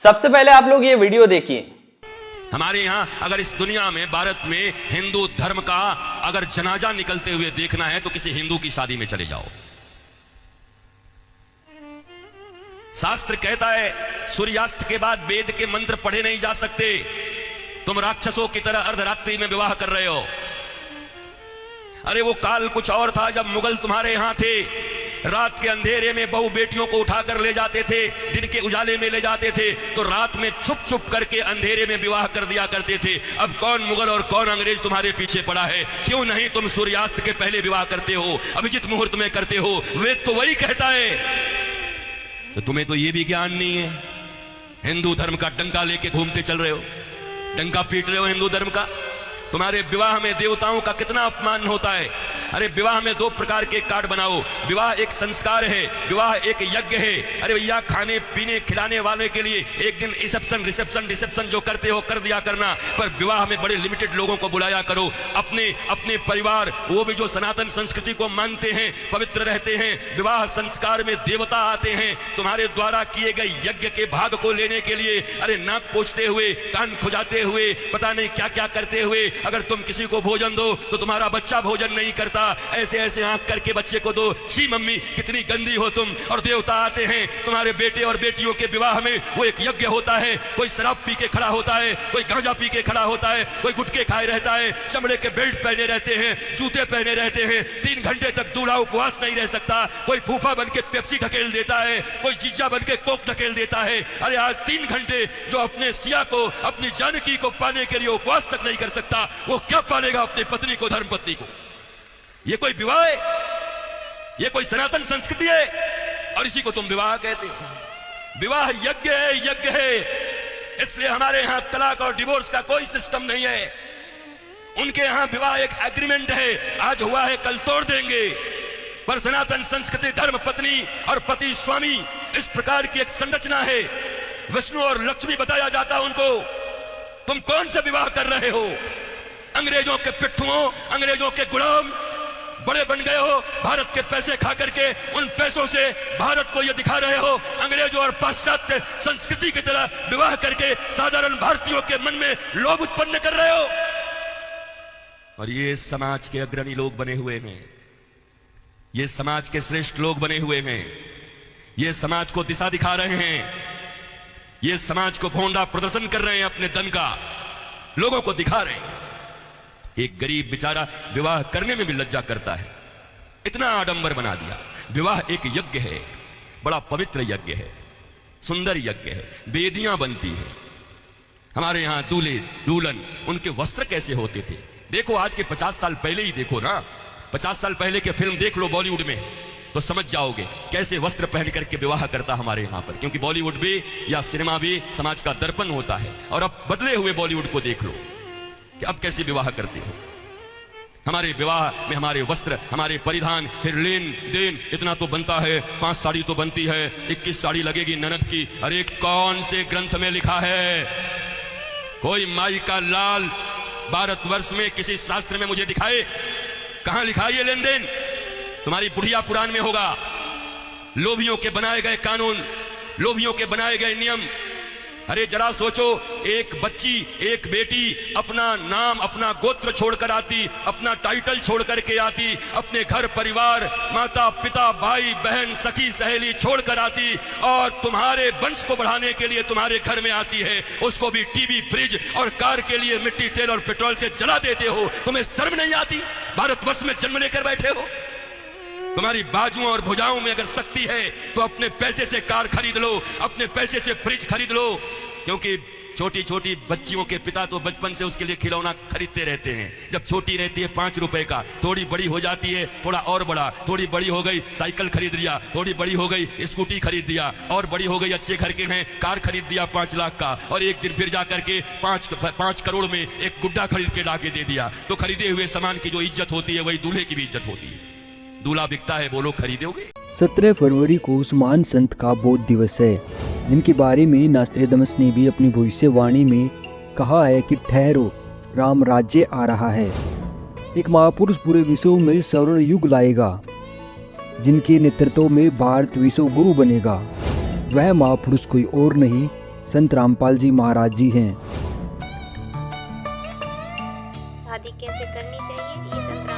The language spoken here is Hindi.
सबसे पहले आप लोग ये वीडियो देखिए। हमारे यहां अगर इस दुनिया में भारत में हिंदू धर्म का अगर जनाजा निकलते हुए देखना है तो किसी हिंदू की शादी में चले जाओ। शास्त्र कहता है सूर्यास्त के बाद वेद के मंत्र पढ़े नहीं जा सकते। तुम राक्षसों की तरह अर्धरात्रि में विवाह कर रहे हो। अरे वो काल कुछ और था जब मुगल तुम्हारे यहां थे। रात के अंधेरे में बहू बेटियों को उठाकर ले जाते थे, दिन के उजाले में ले जाते थे, तो रात में छुप छुप करके अंधेरे में विवाह कर दिया करते थे। अब कौन मुगल और कौन अंग्रेज तुम्हारे पीछे पड़ा है? क्यों नहीं तुम सूर्यास्त के पहले विवाह करते हो, अभिजित मुहूर्त में करते हो? वेद तो वही कहता है। तो तुम्हें तो ये भी ज्ञान नहीं है। हिंदू धर्म का डंका लेके घूमते चल रहे हो, डंका पीट रहे हो हिंदू धर्म का। तुम्हारे विवाह में देवताओं का कितना अपमान होता है। अरे विवाह में 2 प्रकार के कार्ड बनाओ। विवाह एक संस्कार है, विवाह एक यज्ञ है। अरे भैया खाने पीने खिलाने वाले के लिए एक दिन रिसेप्शन जो करते हो कर दिया करना, पर विवाह में बड़े लिमिटेड लोगों को बुलाया करो। अपने परिवार, वो भी जो सनातन संस्कृति को मानते हैं, पवित्र रहते हैं। विवाह संस्कार में देवता आते हैं तुम्हारे द्वारा किए गए यज्ञ के भाग को लेने के लिए। अरे नाक पोंछते हुए, कान खुजाते हुए, पता नहीं क्या क्या करते हुए अगर तुम किसी को भोजन दो तो तुम्हारा बच्चा भोजन नहीं करता। ऐसे ऐसे आंख करके बच्चे को दो, छी मम्मी कितनी गंदी हो तुम। और देवता आते हैं तुम्हारे बेटे और बेटियों के विवाह में। वो एक यज्ञ होता है। कोई शराब पी के खड़ा होता है, कोई गांजा पी के खड़ा होता है, कोई गुटके खाए रहता है, चमड़े के बेल्ट पहने रहते हैं, जूते पहने रहते हैं। 3 घंटे तक दूल्हा उपवास नहीं रह सकता। कोई फूफा बन के पेप्सी ढकेल देता है, कोई जीजा बन के कोक ढकेल देता है। अरे आज 3 घंटे जो अपने सिया को, अपनी जानकी को पाने के लिए उपवास तक नहीं कर सकता, वो क्या पालेगा अपनी पत्नी को, धर्म पत्नी को? ये कोई विवाह है? ये कोई सनातन संस्कृति है? और इसी को तुम विवाह कहते हो। विवाह यज्ञ है, यज्ञ है। इसलिए हमारे यहां तलाक और डिवोर्स का कोई सिस्टम नहीं है। उनके यहां विवाह एक एग्रीमेंट है, आज हुआ है कल तोड़ देंगे। पर सनातन संस्कृति धर्म पत्नी और पति स्वामी, इस प्रकार की एक संरचना है। विष्णु और लक्ष्मी बताया जाता उनको। तुम कौन सा विवाह कर रहे हो? अंग्रेजों के पिट्ठुओं, अंग्रेजों के गुलाम बड़े बन गए हो। भारत के पैसे खा करके उन पैसों से भारत को यह दिखा रहे हो अंग्रेजों और पाश्चात्य संस्कृति की तरह विवाह करके साधारण भारतीयों के मन में लोभ उत्पन्न कर रहे हो। और ये समाज के अग्रणी लोग बने हुए हैं, ये समाज के श्रेष्ठ लोग बने हुए हैं, ये समाज को दिशा दिखा रहे हैं, ये समाज को भोंडा प्रदर्शन कर रहे हैं, अपने धन का लोगों को दिखा रहे हैं। एक गरीब बेचारा विवाह करने में भी लज्जा करता है, इतना आडंबर बना दिया। विवाह एक यज्ञ है, बड़ा पवित्र यज्ञ है, सुंदर यज्ञ है, वेदियां बनती है। हमारे यहां दूल्हे दुल्हन, उनके वस्त्र कैसे होते थे देखो। आज के 50 साल पहले ही देखो ना, 50 साल पहले के फिल्म देख लो बॉलीवुड में, तो समझ जाओगे कैसे वस्त्र पहन करके विवाह करता हमारे यहां पर। क्योंकि बॉलीवुड भी या सिनेमा भी समाज का दर्पण होता है। और अब बदले हुए बॉलीवुड को देख लो कि अब कैसे विवाह करते हो। हमारे विवाह में हमारे वस्त्र, हमारे परिधान, फिर लेन देन इतना तो बनता है। 5 साड़ी तो बनती है, 21 साड़ी लगेगी ननद की। अरे कौन से ग्रंथ में लिखा है? कोई माई का लाल भारतवर्ष में किसी शास्त्र में मुझे दिखाए, कहां लिखा है ये लेन देन? तुम्हारी बुढ़िया पुराण में होगा। लोभियों के बनाए गए कानून, लोभियों के बनाए गए नियम। अरे जरा सोचो, एक बच्ची, एक बेटी अपना नाम, अपना गोत्र छोड़कर आती, अपना टाइटल छोड़ करके आती, अपने घर परिवार, माता पिता भाई बहन सखी सहेली छोड़कर आती, और तुम्हारे वंश को बढ़ाने के लिए तुम्हारे घर में आती है। उसको भी टीवी, फ्रिज और कार के लिए मिट्टी तेल और पेट्रोल से जला देते हो। तुम्हें शर्म नहीं आती? भारतवर्ष में जन्म लेकर बैठे हो। तुम्हारी बाजुओं और भुजाओं में अगर शक्ति है तो अपने पैसे से कार खरीद लो, अपने पैसे से फ्रिज खरीद लो। क्योंकि छोटी छोटी बच्चियों के पिता तो बचपन से उसके लिए खिलौना खरीदते रहते हैं। जब छोटी रहती है 5 रुपए का, थोड़ी बड़ी हो जाती है थोड़ा और बड़ा, थोड़ी बड़ी हो गई साइकिल खरीद लिया, थोड़ी बड़ी हो गई स्कूटी खरीद दिया, और बड़ी हो गई अच्छे घर के हैं कार खरीद दिया 5 लाख का, और एक दिन फिर जा करके 5 करोड़ में एक गुड्डा खरीद के लाके दे दिया। तो खरीदे हुए सामान की जो इज्जत होती है वही दूल्हे की भी इज्जत होती है। दूल्हा बिकता है, वो लोग खरीदोगे। 17 फरवरी को उस महान संत का बोध दिवस है, जिनके बारे में नास्त्रेदमस ने भी अपनी भविष्यवाणी में कहा है कि ठहरो, राम राज्य आ रहा है। एक महापुरुष पूरे विश्व में स्वर्ण युग लाएगा, जिनके नेतृत्व में भारत विश्व गुरु बनेगा। वह महापुरुष कोई और नहीं, संत रामपाल जी महाराज जी हैं। शादी कैसे करनी चाहिए ये संत